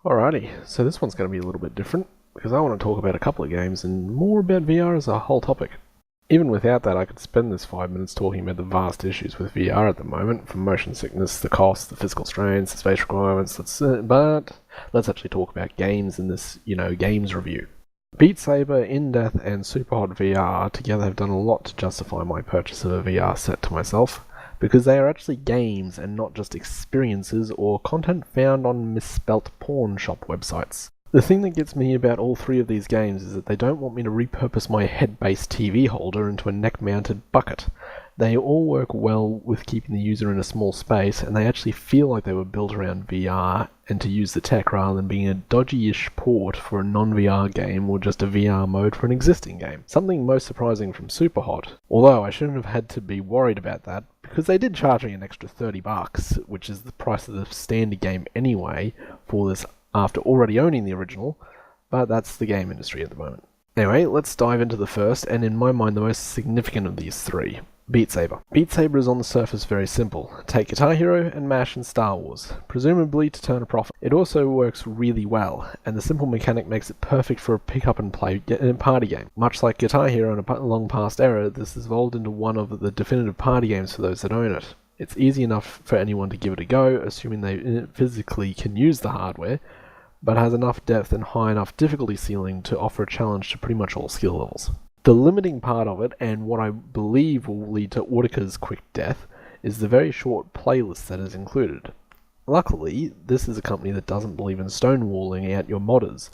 Alrighty, so this one's going to be a little bit different, because I want to talk about a couple of games and more about VR as a whole topic. Even without that, I could spend this 5 minutes talking about the vast issues with VR at the moment, from motion sickness, the cost, the physical strains, the space requirements, but let's actually talk about games in this, games review. Beat Saber, In Death, and Superhot VR together have done a lot to justify my purchase of a VR set to myself, because they are actually games and not just experiences or content found on misspelt porn shop websites. The thing that gets me about all three of these games is that they don't want me to repurpose my head-based TV holder into a neck-mounted bucket. They all work well with keeping the user in a small space, and they actually feel like they were built around VR and to use the tech rather than being a dodgy-ish port for a non-VR game or just a VR mode for an existing game. Something most surprising from Superhot, although I shouldn't have had to be worried about that, because they did charge me an extra $30, which is the price of the standard game anyway, for this after already owning the original, but that's the game industry at the moment. Anyway, let's dive into the first, and in my mind the most significant of these three. Beat Saber. Beat Saber is on the surface very simple. Take Guitar Hero and mash in Star Wars, presumably to turn a profit. It also works really well, and the simple mechanic makes it perfect for a pick-up-and-play party game. Much like Guitar Hero in a long past era, this has evolved into one of the definitive party games for those that own it. It's easy enough for anyone to give it a go, assuming they physically can use the hardware, but has enough depth and high enough difficulty ceiling to offer a challenge to pretty much all skill levels. The limiting part of it, and what I believe will lead to Autika's quick death, is the very short playlist that is included. Luckily, this is a company that doesn't believe in stonewalling out your modders,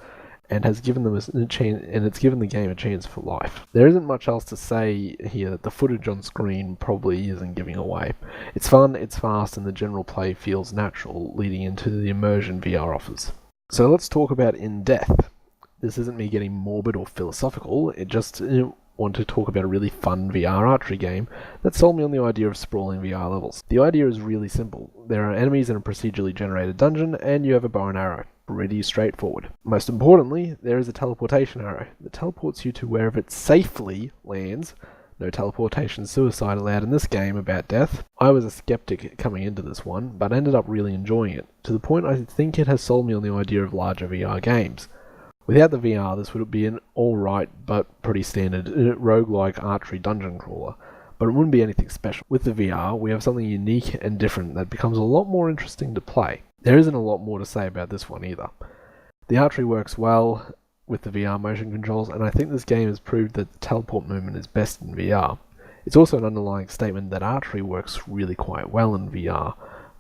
and has given them a chance, and it's given the game a chance for life. There isn't much else to say here that the footage on screen probably isn't giving away. It's fun, it's fast, and the general play feels natural, leading into the immersion VR offers. So let's talk about In Death. This isn't me getting morbid or philosophical, it just want to talk about a really fun VR archery game that sold me on the idea of sprawling VR levels. The idea is really simple. There are enemies in a procedurally generated dungeon, and you have a bow and arrow. Pretty straightforward. Most importantly, there is a teleportation arrow that teleports you to wherever it safely lands. No teleportation suicide allowed in this game about death. I was a skeptic coming into this one, but ended up really enjoying it, to the point I think it has sold me on the idea of larger VR games. Without the VR, this would be an alright but pretty standard roguelike archery dungeon crawler, but it wouldn't be anything special. With the VR, we have something unique and different that becomes a lot more interesting to play. There isn't a lot more to say about this one either. The archery works well with the VR motion controls, and I think this game has proved that the teleport movement is best in VR. It's also an underlying statement that archery works really quite well in VR,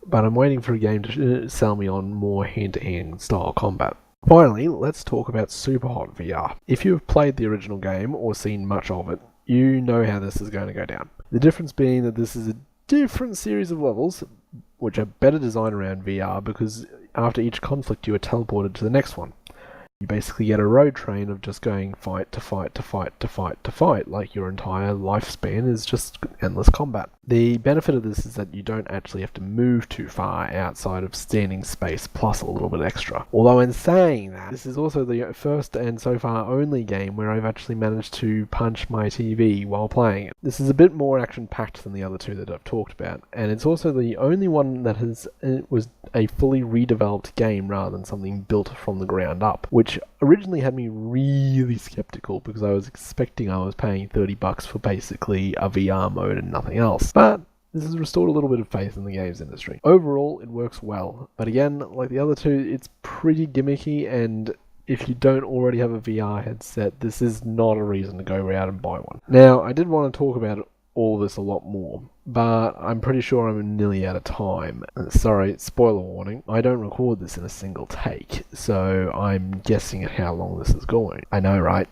but I'm waiting for a game to sell me on more hand-to-hand style combat. Finally, let's talk about Superhot VR. If you have played the original game or seen much of it, you know how this is going to go down. The difference being that this is a different series of levels, which are better designed around VR, because after each conflict you are teleported to the next one. You basically get a road train of just going fight to fight to fight to fight to fight, like your entire lifespan is just endless combat. The benefit of this is that you don't actually have to move too far outside of standing space plus a little bit extra. Although in saying that, this is also the first and so far only game where I've actually managed to punch my TV while playing it. This is a bit more action-packed than the other two that I've talked about, and it's also the only one that was a fully redeveloped game rather than something built from the ground up, which originally had me really skeptical because I was expecting I was paying $30 for basically a VR mode and nothing else. But this has restored a little bit of faith in the games industry. Overall, it works well, but again, like the other two, it's pretty gimmicky, and if you don't already have a VR headset, this is not a reason to go out and buy one. Now, I did want to talk about all this a lot more, but I'm pretty sure I'm nearly out of time. Sorry, spoiler warning, I don't record this in a single take, so I'm guessing at how long this is going. I know, right?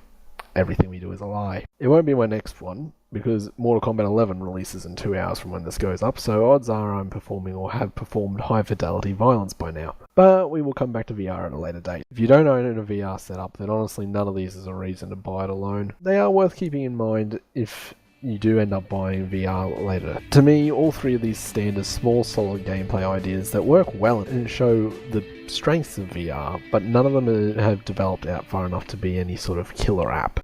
Everything we do is a lie. It won't be my next one, because Mortal Kombat 11 releases in 2 hours from when this goes up, so odds are I'm performing or have performed high fidelity violence by now. But we will come back to VR at a later date. If you don't own a VR setup, then honestly none of these is a reason to buy it alone. They are worth keeping in mind if you do end up buying VR later. To me, all three of these stand as small, solid gameplay ideas that work well and show the strengths of VR, but none of them have developed out far enough to be any sort of killer app.